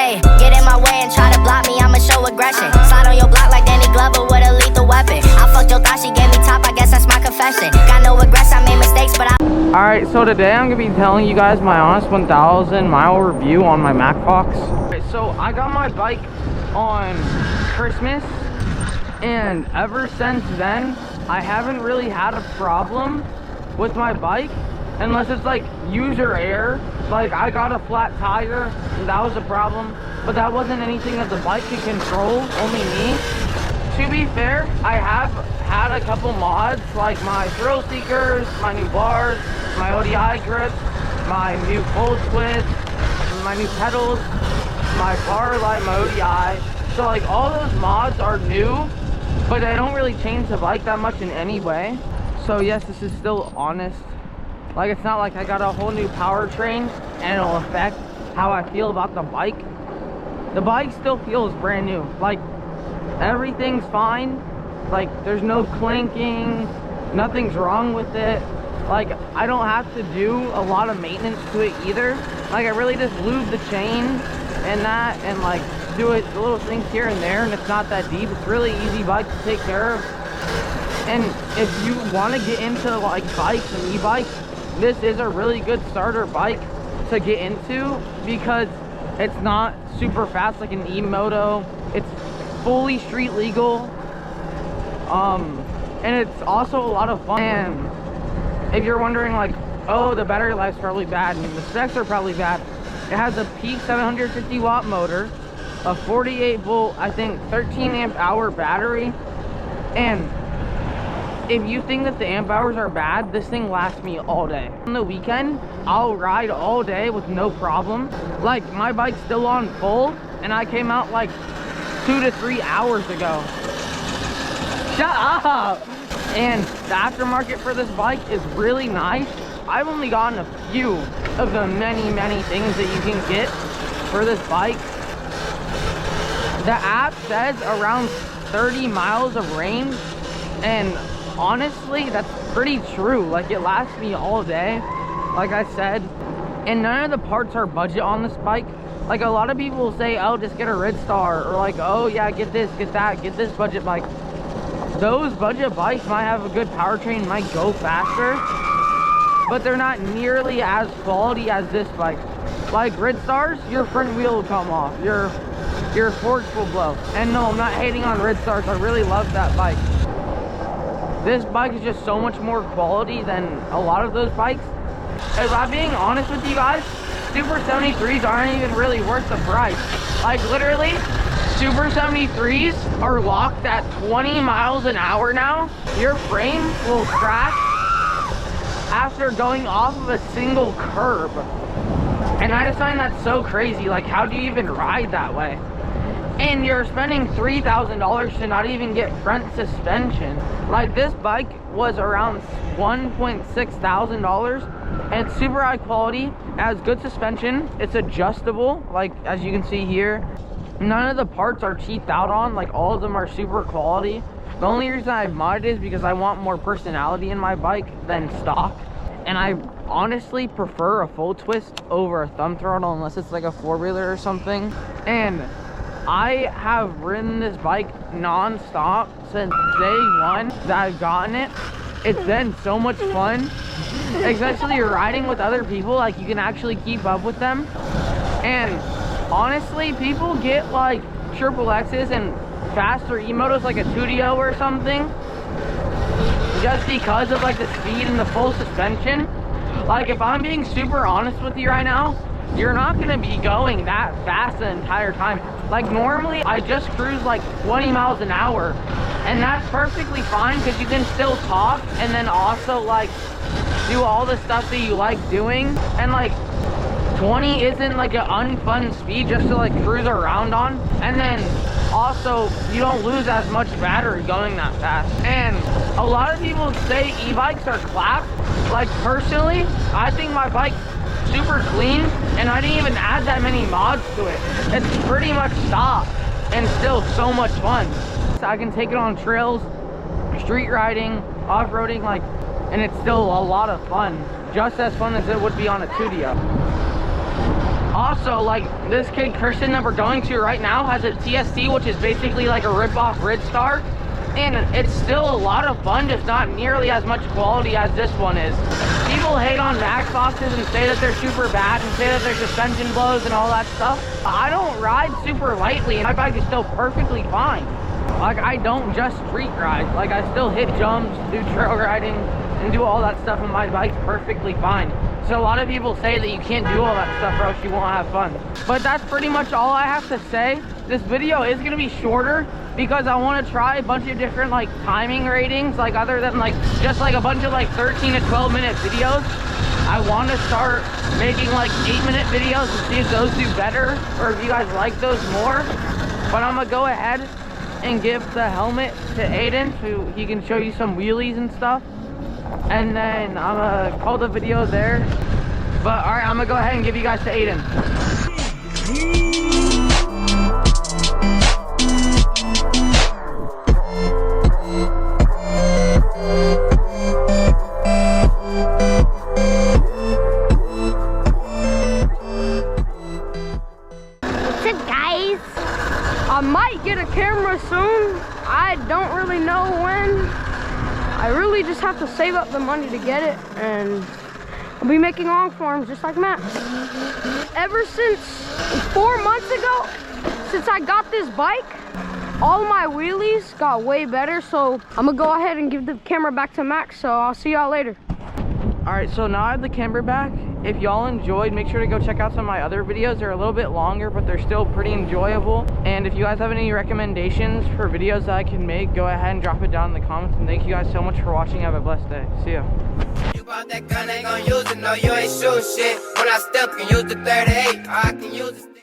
Ayy, get in my way and try to block me, I'ma show aggression. Slide on your block like Danny Glover with a lethal weapon. I fucked your thought, she gave me top, I guess that's my confession. Got no regrets, I made mistakes, but I... Alright, so today I'm going to be telling you guys my honest 1,000 mile review on my macfox. Alright, so I got my bike on Christmas, and ever since then, I haven't really had a problem with my bike, unless it's like user error. Like I got a flat tire, and that was a problem, but that wasn't anything that the bike could control, only me. To be fair, I have had a couple mods, like my thrill seekers, my new bars, my ODI grips, my new full twist, my new pedals, my power light, my ODI. So like all those mods are new, but they don't really change the bike that much in any way. So yes, this is still honest. Like it's not like I got a whole new powertrain and it'll affect how I feel about the bike. The bike still feels brand new. Like everything's fine. Like there's no clinking, nothing's wrong with it. Like I don't have to do a lot of maintenance to it either. Like I really just lube the chain and that, and like do it little things here and there, and it's not that deep. It's really easy bike to take care of. And if you want to get into like bikes and e-bikes, this is a really good starter bike to get into because it's not super fast like an e-moto. It's fully street legal, and it's also a lot of fun. And if you're wondering like, oh, the battery life's probably bad and the specs are probably bad, it has a peak 750 watt motor, a 48 volt, I think 13 amp hour battery. And if you think that the amp hours are bad, this thing lasts me all day. On the weekend, I'll ride all day with no problem. Like my bike's still on full, and I came out like 2 to 3 hours ago. Shut up! And the aftermarket for this bike is really nice. I've only gotten a few of the many things that you can get for this bike. The app says around 30 miles of range, and honestly, that's pretty true. Like it lasts me all day, like I said. And none of the parts are budget on this bike. Like a lot of people will say, oh, just get a Ridstar, or like, oh yeah, get this, get that, get this budget bike. Those budget bikes might have a good powertrain, might go faster, but they're not nearly as quality as this bike. Like Ridstars, your front wheel will come off, your forks will blow. And no, I'm not hating on Ridstars, I really love that bike. This bike is just so much more quality than a lot of those bikes. If I'm being honest with you guys, Super 73s aren't even really worth the price. Like literally, Super 73s are locked at 20 miles an hour now. Your frame will crash after going off of a single curb. And I just find that so crazy. Like, how do you even ride that way? And you're spending $3,000 to not even get front suspension. Like this bike was around $1.6 thousand, and it's super high quality. It has good suspension. It's adjustable, like as you can see here. None of the parts are cheaped out on. Like all of them are super quality. The only reason I've modded is because I want more personality in my bike than stock. And I honestly prefer a full twist over a thumb throttle unless it's like a four-wheeler or something. And I have ridden this bike non-stop since day one that I've gotten it. It's been so much fun, especially riding with other people. Like you can actually keep up with them. And honestly, people get like triple X's and faster e-motos like a 2DO or something just because of like the speed and the full suspension. Like if I'm being super honest with you right now, you're not gonna be going that fast the entire time. Like normally I just cruise like 20 miles an hour, and that's perfectly fine because you can still talk and then also like do all the stuff that you like doing. And like 20 isn't like an unfun speed just to like cruise around on. And then also you don't lose as much battery going that fast. And a lot of people say e-bikes are clapped. Like personally, I think my bike's super clean, and I didn't even add that many mods to it. It's pretty much stock and still so much fun. So I can take it on trails, street riding, off-roading, like, and it's still a lot of fun. Just as fun as it would be on a 2DO. Also, like, this kid Christian that we're going to right now has a TSC, which is basically like a rip-off Ridstar. And it's still a lot of fun, just not nearly as much quality as this one is. People hate on macfoxes and say that they're super bad and say that their suspension blows and all that stuff. I don't ride super lightly, and my bike is still perfectly fine. Like, I don't just street ride. Like, I still hit jumps, do trail riding, and do all that stuff, and my bike's perfectly fine. So a lot of people say that you can't do all that stuff or else you won't have fun. But that's pretty much all I have to say. This video is gonna be shorter because I want to try a bunch of different like timing ratings, like other than like just like a bunch of like 13 to 12 minute videos. I want to start making like 8-minute videos and see if those do better or if you guys like those more. But I'm gonna go ahead and give the helmet to Aiden so he can show you some wheelies and stuff. And then I'm gonna call the video there. But all right, I'm gonna go ahead and give you guys to Aiden. What's up, guys? I might get a camera soon. I don't really know when. I really just have to save up the money to get it, and I'll be making long forms just like Max. Ever since 4 months ago, since I got this bike, all my wheelies got way better, so I'm gonna go ahead and give the camera back to Max, so I'll see y'all later. All right, so now I have the camera back. If y'all enjoyed, make sure to go check out some of my other videos. They're a little bit longer, but they're still pretty enjoyable. And if you guys have any recommendations for videos that I can make, go ahead and drop it down in the comments. And thank you guys so much for watching. Have a blessed day. See ya. You bought that gun, ain't gon' use it, no, you ain't shooting shit. When I step, can use the 38, or I can use the